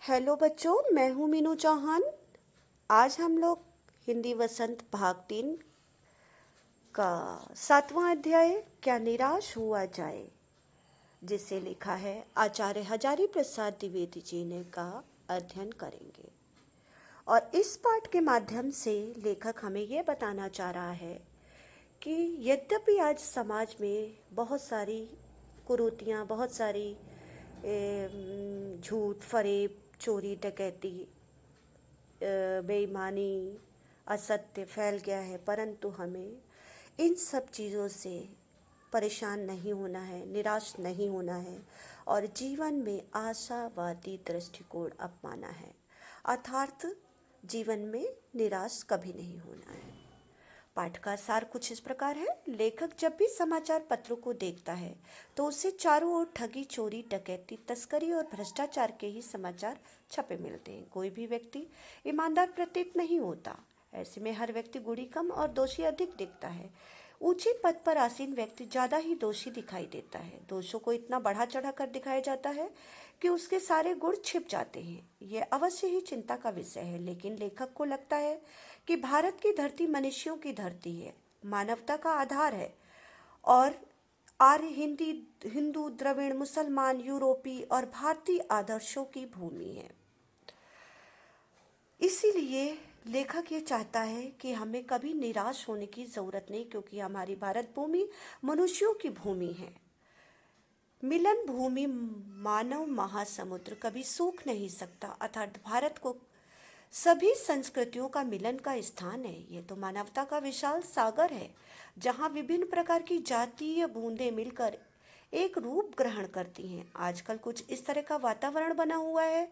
Hello बच्चों, मैं हूँ मीनू चौहान। आज हम लोग हिंदी वसंत भाग 3 का 7वां अध्याय क्या निराश हुआ जाए, जिसे लिखा है आचार्य हजारी प्रसाद द्विवेदी जी ने, का अध्ययन करेंगे। और इस पाठ के माध्यम से लेखक हमें यह बताना चाह रहा है कि यद्यपि आज समाज में बहुत सारी कुरीतियाँ, बहुत सारी झूठ, फरेब, चोरी, डकैती, बेईमानी, असत्य फैल गया है, परंतु हमें इन सब चीज़ों से परेशान नहीं होना है, निराश नहीं होना है और जीवन में आशावादी दृष्टिकोण अपनाना है। अर्थात जीवन में निराश कभी नहीं होना है। पाठ का सार कुछ इस प्रकार है। लेखक जब भी समाचार पत्रों को देखता है तो उसे चारों ओर ठगी, चोरी, डकैती, तस्करी और भ्रष्टाचार के ही समाचार छपे मिलते हैं। कोई भी व्यक्ति ईमानदार प्रतीत नहीं होता। ऐसे में हर व्यक्ति गुणी कम और दोषी अधिक दिखता है। ऊंचे पद पर आसीन व्यक्ति ज्यादा ही दोषी दिखाई देता है। दोषों को इतना बढ़ा चढ़ा कर दिखाया जाता है कि उसके सारे गुण छिप जाते हैं। यह अवश्य ही चिंता का विषय है, लेकिन लेखक को लगता है कि भारत की धरती मनुष्यों की धरती है, मानवता का आधार है और आर्य, हिंदू, द्रविड़, मुसलमान, यूरोपी और भारतीय आदर्शों की भूमि है। इसीलिए लेखक ये चाहता है कि हमें कभी निराश होने की जरूरत नहीं, क्योंकि हमारी भारत भूमि मनुष्यों की भूमि है। मिलन भूमि मानव महासमुद्र कभी सूख नहीं सकता। अर्थात भारत को सभी संस्कृतियों का मिलन का स्थान है। ये तो मानवता का विशाल सागर है, जहाँ विभिन्न प्रकार की जातीय बूंदें मिलकर एक रूप ग्रहण करती हैं। आजकल कुछ इस तरह का वातावरण बना हुआ है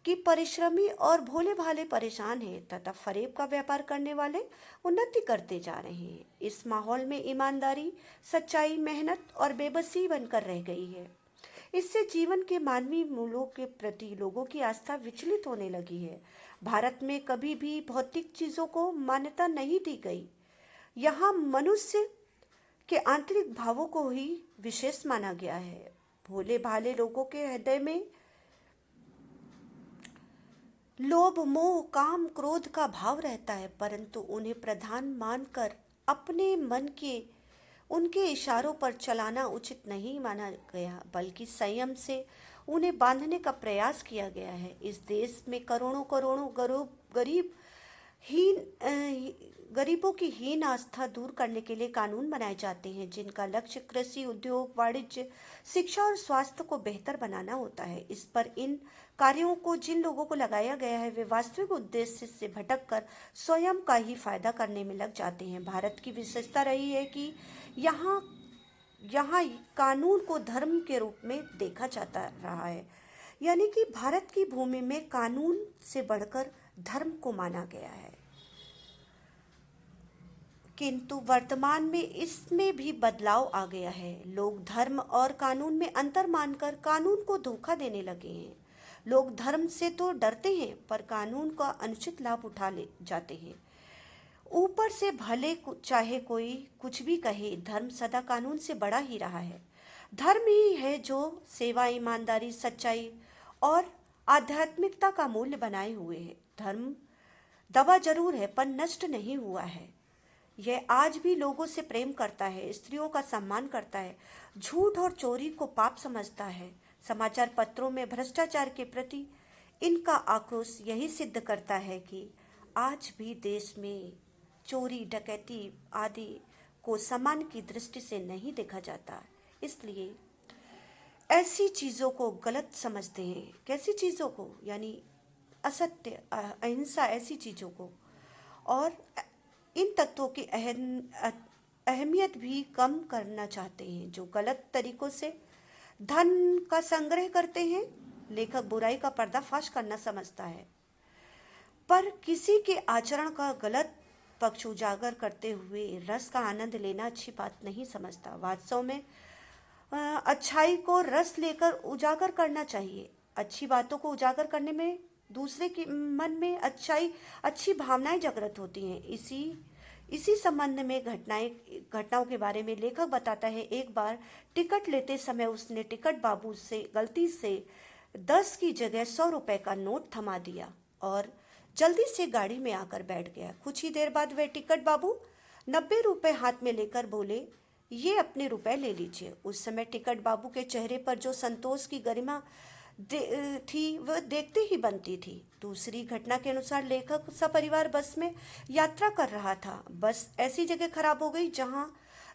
कि परिश्रमी और भोले भाले परेशान हैं तथा फरेब का व्यापार करने वाले उन्नति करते जा रहे हैं। इस माहौल में ईमानदारी, सच्चाई, मेहनत और बेबसी बनकर रह गई है। इससे जीवन के मानवीय मूल्यों के प्रति लोगों की आस्था विचलित होने लगी है। भारत में कभी भी भौतिक चीजों को मान्यता नहीं दी गई। यहाँ मनुष्य के आंतरिक भावों को ही विशेष माना गया है। भोले भाले लोगों के हृदय में लोभ, मोह, काम, क्रोध का भाव रहता है, परंतु उन्हें प्रधान मानकर अपने मन के उनके इशारों पर चलाना उचित नहीं माना गया, बल्कि संयम से उन्हें बांधने का प्रयास किया गया है। इस देश में करोड़ों करोड़ों गरीबों की हीन आस्था दूर करने के लिए कानून बनाए जाते हैं, जिनका लक्ष्य कृषि, उद्योग, वाणिज्य, शिक्षा और स्वास्थ्य को बेहतर बनाना होता है। इस पर इन कार्यों को जिन लोगों को लगाया गया है, वे वास्तविक उद्देश्य से भटककर स्वयं का ही फायदा करने में लग जाते हैं। भारत की विशेषता रही है कि यहाँ यहाँ कानून को धर्म के रूप में देखा जाता रहा है, यानी कि भारत की भूमि में कानून से बढ़कर धर्म को माना गया है। किंतु वर्तमान में इसमें भी बदलाव आ गया है। लोग धर्म और कानून में अंतर मानकर कानून को धोखा देने लगे हैं। लोग धर्म से तो डरते हैं, पर कानून का अनुचित लाभ उठा ले जाते हैं। ऊपर से भले चाहे कोई कुछ भी कहे, धर्म सदा कानून से बड़ा ही रहा है। धर्म ही है जो सेवा, ईमानदारी, सच्चाई और आध्यात्मिकता का मूल्य बनाए हुए है। धर्म दबा जरूर है, पर नष्ट नहीं हुआ है। यह आज भी लोगों से प्रेम करता है, स्त्रियों का सम्मान करता है, झूठ और चोरी को पाप समझता है। समाचार पत्रों में भ्रष्टाचार के प्रति इनका आक्रोश यही सिद्ध करता है कि आज भी देश में चोरी, डकैती आदि को सम्मान की दृष्टि से नहीं देखा जाता। इसलिए ऐसी चीज़ों को गलत समझते हैं। कैसी चीज़ों को? यानी असत्य, अहिंसा, ऐसी चीज़ों को। और इन तत्वों की अहमियत भी कम करना चाहते हैं, जो गलत तरीकों से धन का संग्रह करते हैं। लेखक बुराई का पर्दाफाश करना समझता है, पर किसी के आचरण का गलत पक्ष उजागर करते हुए रस का आनंद लेना अच्छी बात नहीं समझता। वास्तव में अच्छाई को रस लेकर उजागर करना चाहिए। अच्छी बातों को उजागर करने में दूसरे के मन में अच्छी भावनाएं जागृत होती हैं। इसी संबंध में घटनाओं के बारे में लेखक बताता है। एक बार टिकट लेते समय उसने टिकट बाबू से गलती से 10 की जगह 100 रुपए का नोट थमा दिया और जल्दी से गाड़ी में आकर बैठ गया। कुछ ही देर बाद वह टिकट बाबू 90 रुपए हाथ में लेकर बोले, ये अपने रुपए ले लीजिए। उस समय टिकट बाबू के चेहरे पर जो संतोष की गरिमा थी वह देखते ही बनती थी। दूसरी घटना के अनुसार लेखक सपरिवार बस में यात्रा कर रहा था। बस ऐसी जगह खराब हो गई जहां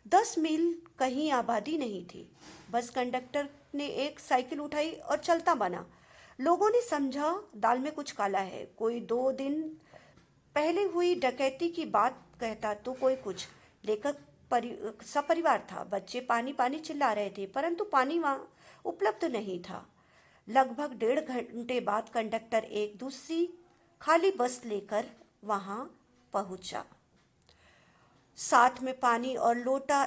10 मील कहीं आबादी नहीं थी। बस कंडक्टर ने एक साइकिल उठाई और चलता बना। लोगों ने समझा दाल में कुछ काला है। कोई 2 दिन पहले हुई डकैती की बात कहता तो कोई कुछ। लेखक सपरिवार था। बच्चे पानी पानी चिल्ला रहे थे, परंतु पानी वहां उपलब्ध नहीं था। लगभग 1.5 घंटे बाद कंडक्टर एक दूसरी खाली बस लेकर वहां पहुंचा, साथ में पानी और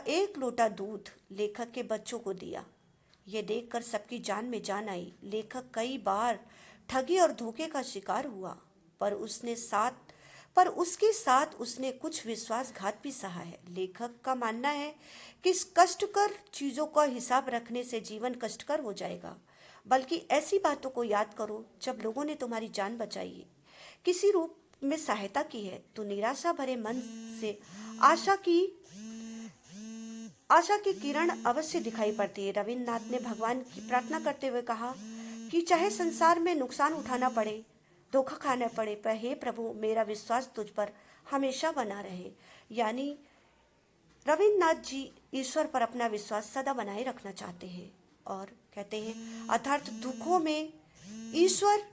एक लोटा दूध। लेखक के बच्चों को दिया। ये देखकर सबकी जान में जान आई। लेखक कई बार ठगी और धोखे का शिकार हुआ, पर उसके साथ उसने कुछ विश्वासघात भी सहा है। लेखक का मानना है कि इस कष्टकर चीजों का हिसाब रखने से जीवन कष्टकर हो जाएगा। बल्कि ऐसी बातों को याद करो जब लोगों ने तुम्हारी जान बचाई है, किसी रूप में सहायता की है, तो निराशा भरे मन से आशा की किरण अवश्य दिखाई पड़ती है। रविन्द्रनाथ ने भगवान की प्रार्थना करते हुए कहा कि चाहे संसार में नुकसान उठाना पड़े, धोखा खाना पड़े, पर हे प्रभु, मेरा विश्वास तुझ पर हमेशा बना रहे। यानी रविन्द्रनाथ जी ईश्वर पर अपना विश्वास सदा बनाए रखना चाहते हैं और कहते हैं अर्थात दुखों में ईश्वर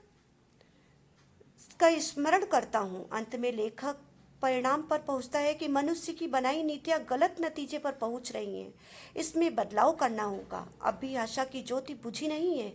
का स्मरण करता हूँ। अंत में लेखक परिणाम पर पहुंचता है कि मनुष्य की बनाई नीतियां गलत नतीजे पर पहुंच रही हैं। इसमें बदलाव करना होगा। अब भी आशा की ज्योति बुझी नहीं है।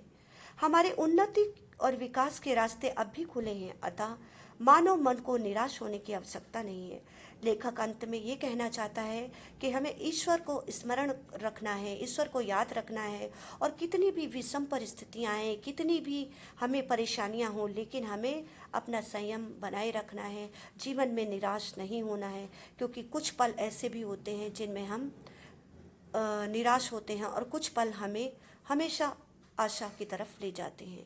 हमारे उन्नति और विकास के रास्ते अब भी खुले हैं। अतः मानव मन को निराश होने की आवश्यकता नहीं है। लेखक अंत में ये कहना चाहता है कि हमें ईश्वर को स्मरण रखना है, ईश्वर को याद रखना है, और कितनी भी विषम परिस्थितियां आए, कितनी भी हमें परेशानियां हों, लेकिन हमें अपना संयम बनाए रखना है। जीवन में निराश नहीं होना है, क्योंकि कुछ पल ऐसे भी होते हैं जिनमें हम निराश होते हैं और कुछ पल हमें हमेशा आशा की तरफ ले जाते हैं।